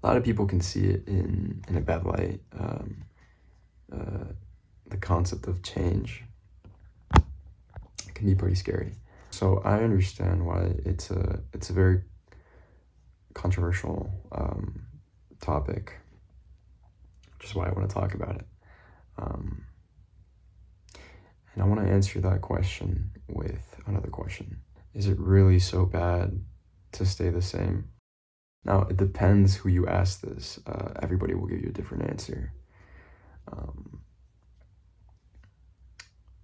A lot of people can see it in a bad light. The concept of change can be pretty scary. So I understand why it's a very controversial topic, which is why I want to talk about it. And I want to answer that question with another question. Is it really so bad to stay the same? Now, it depends who you ask this. Everybody will give you a different answer.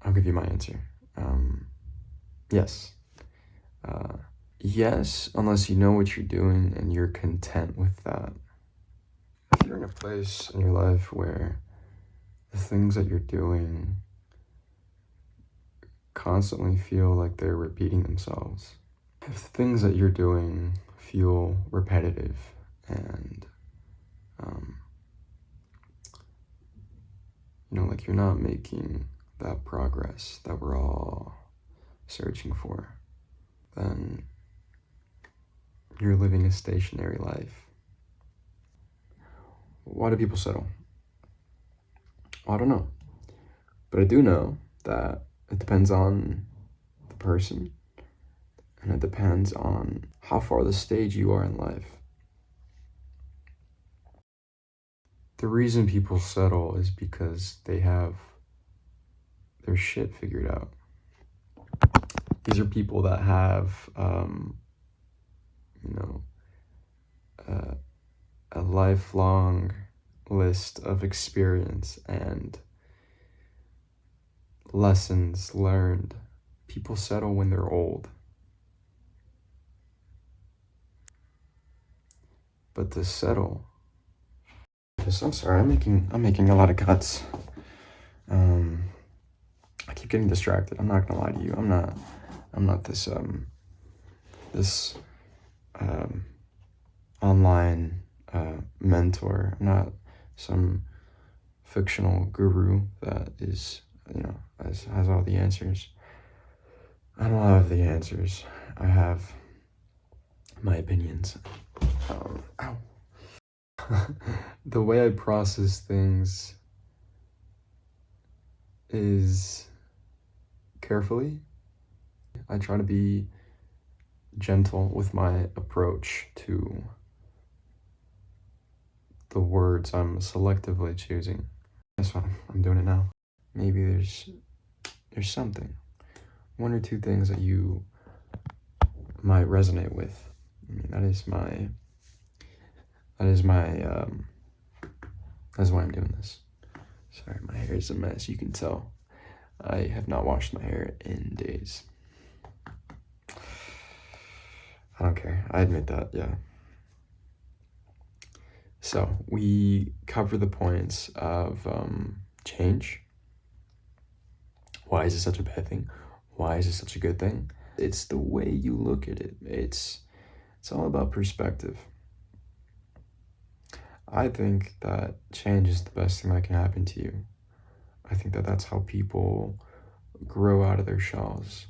I'll give you my answer. Yes. Yes, unless you know what you're doing and you're content with that. If you're in a place in your life where the things that you're doing constantly feel like they're repeating themselves, if the things that you're doing feel repetitive and like you're not making that progress that we're all searching for, then you're living a stationary life. Why do people settle? I don't know. But I do know that it depends on the person, and it depends on how far the stage you are in life. The reason people settle is because they have their shit figured out. These are people that have, a lifelong list of experience and lessons learned. People settle when they're old. But to settle, I'm sorry, I'm making a lot of cuts. I keep getting distracted. I'm not gonna lie to you. I'm not this online mentor. I'm not some fictional guru that is, has all the answers. I don't have the answers. I have my opinions. Ow. The way I process things is carefully. I try to be gentle with my approach to the words I'm selectively choosing. That's why I'm doing it now. Maybe there's something, one or two things that you might resonate with. I mean, that's why I'm doing this. Sorry, my hair is a mess. You can tell. I have not washed my hair in days. I don't care. I admit that, yeah. So we cover the points of change. Why is it such a bad thing? Why is it such a good thing? It's the way you look at it. It's all about perspective. I think that change is the best thing that can happen to you. I think that that's how people grow out of their shells.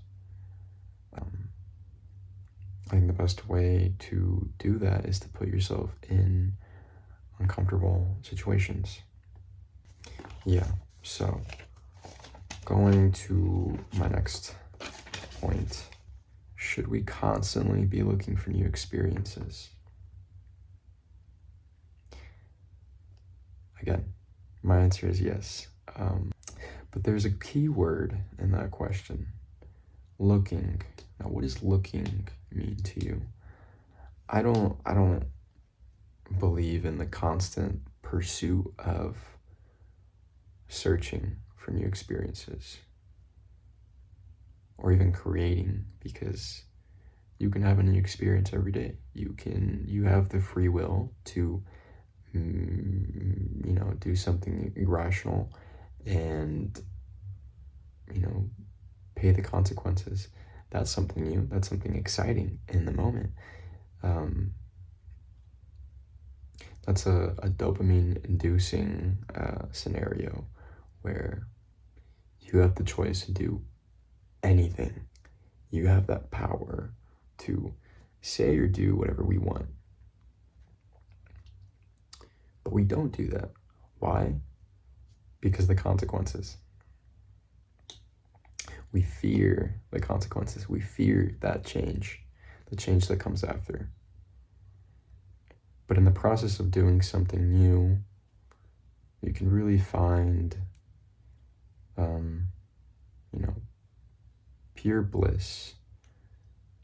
I think the best way to do that is to put yourself in uncomfortable situations. Yeah, so going to my next point. Should we constantly be looking for new experiences? Again, my answer is yes. But there's a key word in that question. Looking. Now, what does looking mean to you? I don't believe in the constant pursuit of searching for new experiences or even creating, because you can have a new experience every day. You have the free will to do something irrational and pay the consequences. That's something new. That's something exciting in the moment. That's a dopamine inducing scenario where you have the choice to do anything. You have that power to say or do whatever we want. we don't do that. Why? Because the consequences. We fear the consequences. We fear that change, the change that comes after. But in the process of doing something new, you can really find, pure bliss,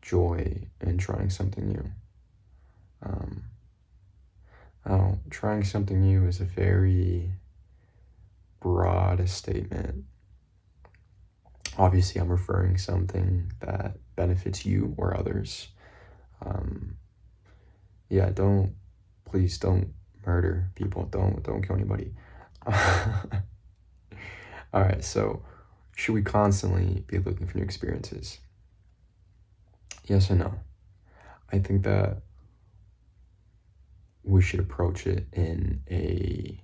joy in trying something new. Trying something new is a very broad statement. Obviously, I'm referring something that benefits you or others. Please don't murder people. Don't kill anybody. All right, so should we constantly be looking for new experiences? Yes and no. I think that we should approach it in a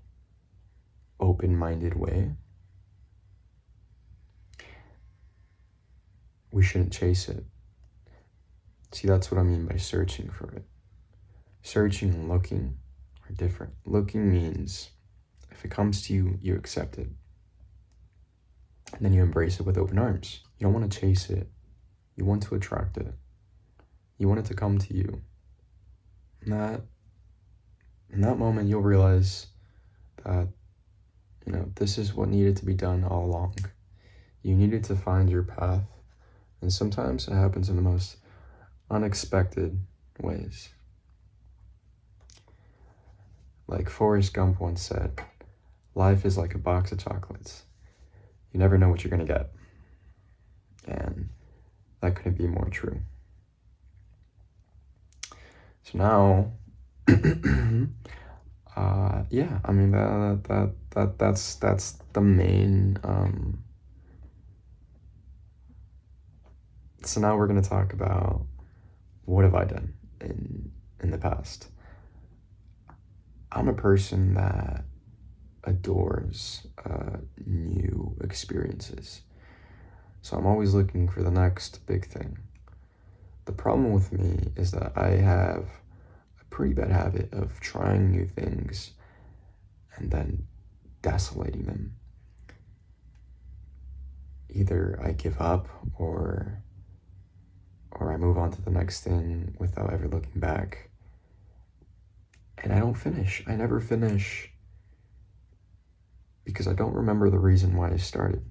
open-minded way. We shouldn't chase it. See, that's what I mean by searching for it. Searching and looking are different. Looking means if it comes to you, you accept it. And then you embrace it with open arms. You don't want to chase it. You want to attract it. You want it to come to you. And in that moment, you'll realize that, this is what needed to be done all along. You needed to find your path. And sometimes it happens in the most unexpected ways. Like Forrest Gump once said, life is like a box of chocolates. You never know what you're going to get. And that couldn't be more true. So now, that's the main. So now we're going to talk about what have I done in the past. I'm a person that adores new experiences. So I'm always looking for the next big thing. The problem with me is that I have a pretty bad habit of trying new things and then desolating them. Either I give up or I move on to the next thing without ever looking back. And I don't finish. I never finish because I don't remember the reason why I started.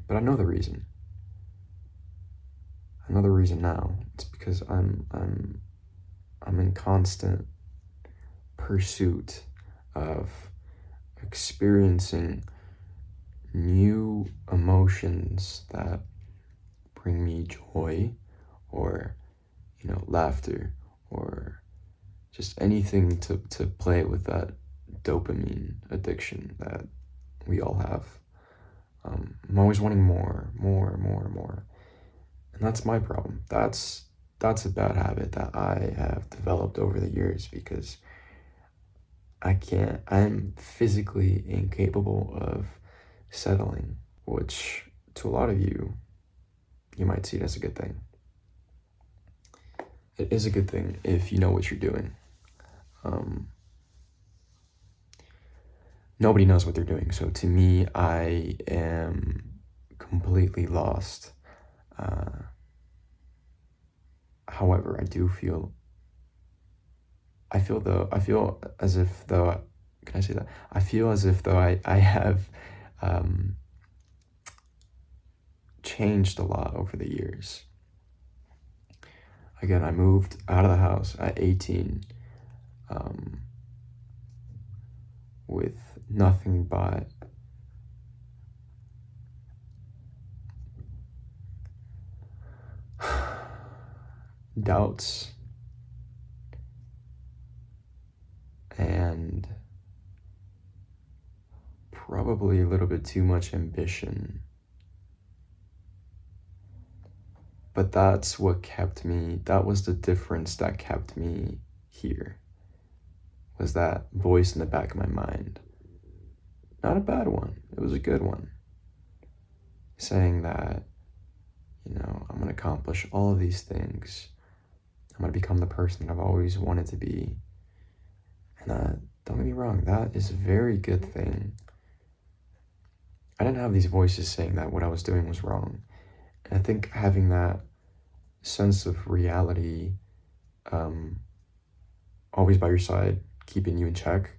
But I know the reason. I know the reason now. It's because I'm in constant pursuit of experiencing new emotions that bring me joy or, laughter or just anything to play with that dopamine addiction that we all have. I'm always wanting more. And that's my problem. That's a bad habit that I have developed over the years because I'm physically incapable of settling, which to a lot of you might see it as a good thing. It is a good thing if you know what you're doing. Nobody knows what they're doing. So to me, I am completely lost. However, I feel as if though, can I say that? I feel as if though I have changed a lot over the years. Again, I moved out of the house at 18 with nothing but doubts and probably a little bit too much ambition. But that was the difference that kept me here, was that voice in the back of my mind. Not a bad one, it was a good one. Saying that, I'm going to accomplish all of these things. I'm going to become the person that I've always wanted to be. And that, don't get me wrong, that is a very good thing. I didn't have these voices saying that what I was doing was wrong. And I think having that sense of reality always by your side, keeping you in check,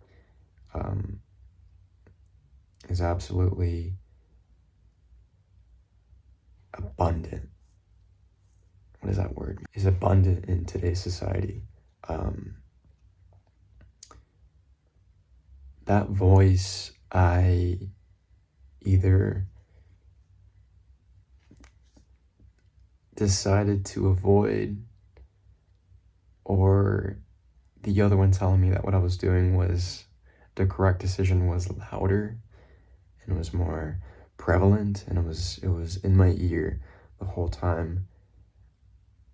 is absolutely abundant. What is that word? Is abundant in today's society. That voice, I either decided to avoid, or the other one telling me that what I was doing was the correct decision was louder and was more prevalent, and it was in my ear the whole time,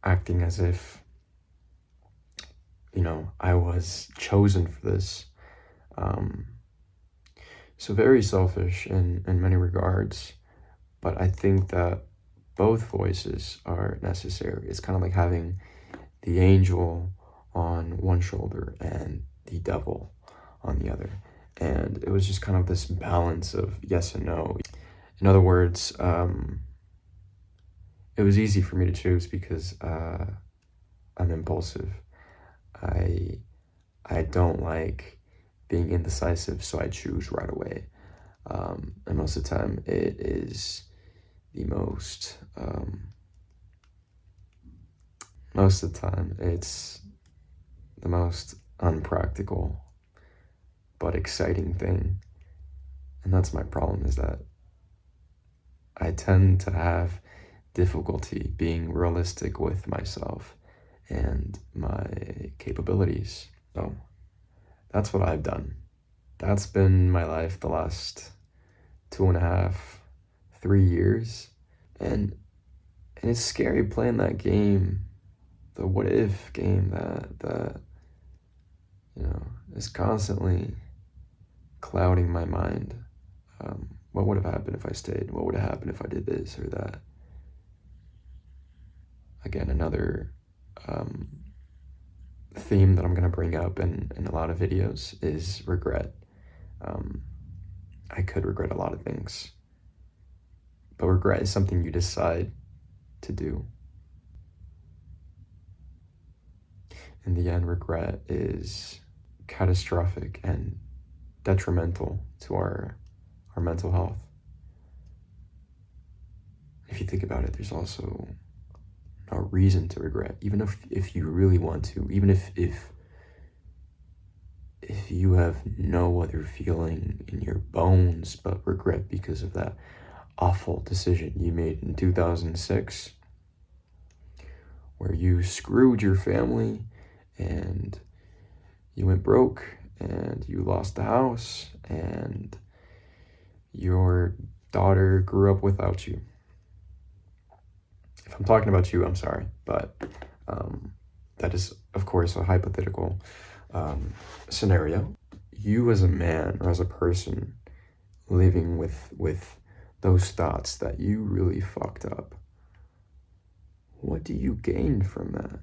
acting as if, you know, I was chosen for this. So very selfish in many regards, but I think that both voices are necessary. It's kind of like having the angel on one shoulder and the devil on the other. And it was just kind of this balance of yes and no. In other words, it was easy for me to choose because I'm impulsive. I don't like being indecisive, so I choose right away. And most of the time, it is the most it's the most unpractical but exciting thing. And that's my problem, is that I tend to have difficulty being realistic with myself and my capabilities. So that's what I've done. That's been my life the last 2.5, 3 years. And it's scary playing that game, the what if game that you know, is constantly clouding my mind. What would have happened if I stayed? What would have happened if I did this or that? Again, another theme that I'm going to bring up in a lot of videos is regret. I could regret a lot of things, but regret is something you decide to do. In the end, regret is catastrophic and detrimental to our mental health. If you think about it, there's also no reason to regret, even if you really want to, even if you have no other feeling in your bones but regret because of that awful decision you made in 2006, where you screwed your family and you went broke and you lost the house and your daughter grew up without you. If I'm talking about you, I'm sorry, but that is, of course, a hypothetical scenario. You as a man or as a person living with those thoughts that you really fucked up, what do you gain from that?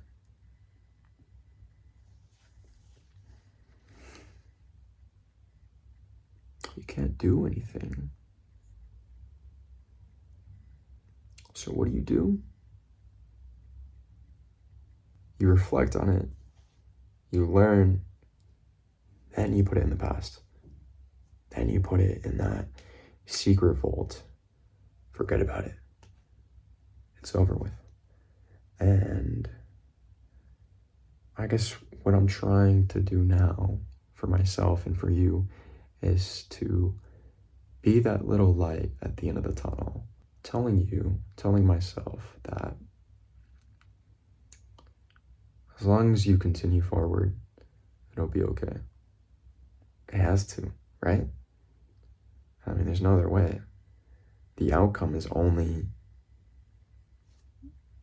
You can't do anything. So what do? You reflect on it, you learn, then you put it in the past. Then you put it in that secret vault. Forget about it. It's over with. And I guess what I'm trying to do now for myself and for you is to be that little light at the end of the tunnel, telling myself that as long as you continue forward, it'll be okay. It has to, right? I mean, there's no other way. The outcome is only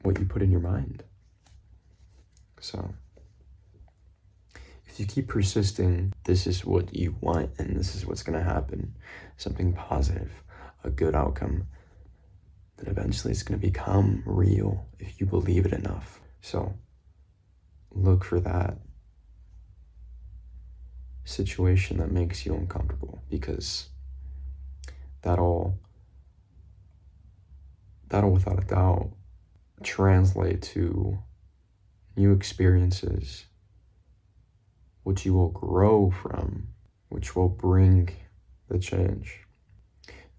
what you put in your mind. So if you keep persisting, this is what you want and this is what's going to happen, something positive, a good outcome, that eventually it's going to become real if you believe it enough. So look for that situation that makes you uncomfortable, because that'll without a doubt translate to new experiences, which you will grow from, which will bring the change.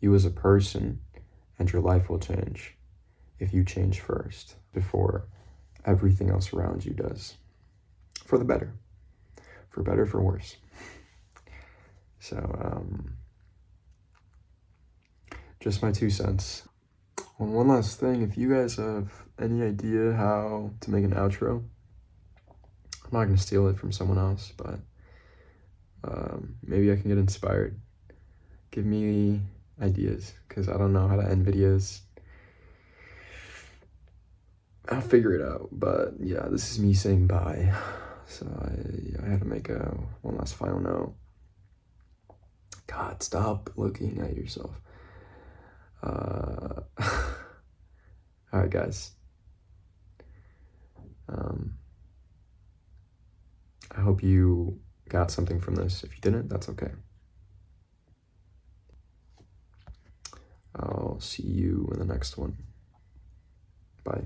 You as a person and your life will change if you change first before everything else around you does. For the better. For better, for worse. So, just my 2 cents. And one last thing, if you guys have any idea how to make an outro, I'm not going to steal it from someone else, but maybe I can get inspired. Give me ideas, because I don't know how to end videos. I'll figure it out, but yeah, this is me saying bye. So I have to make one last final note. God, stop looking at yourself. All right, guys. I hope you got something from this. If you didn't, that's okay. I'll see you in the next one. Bye.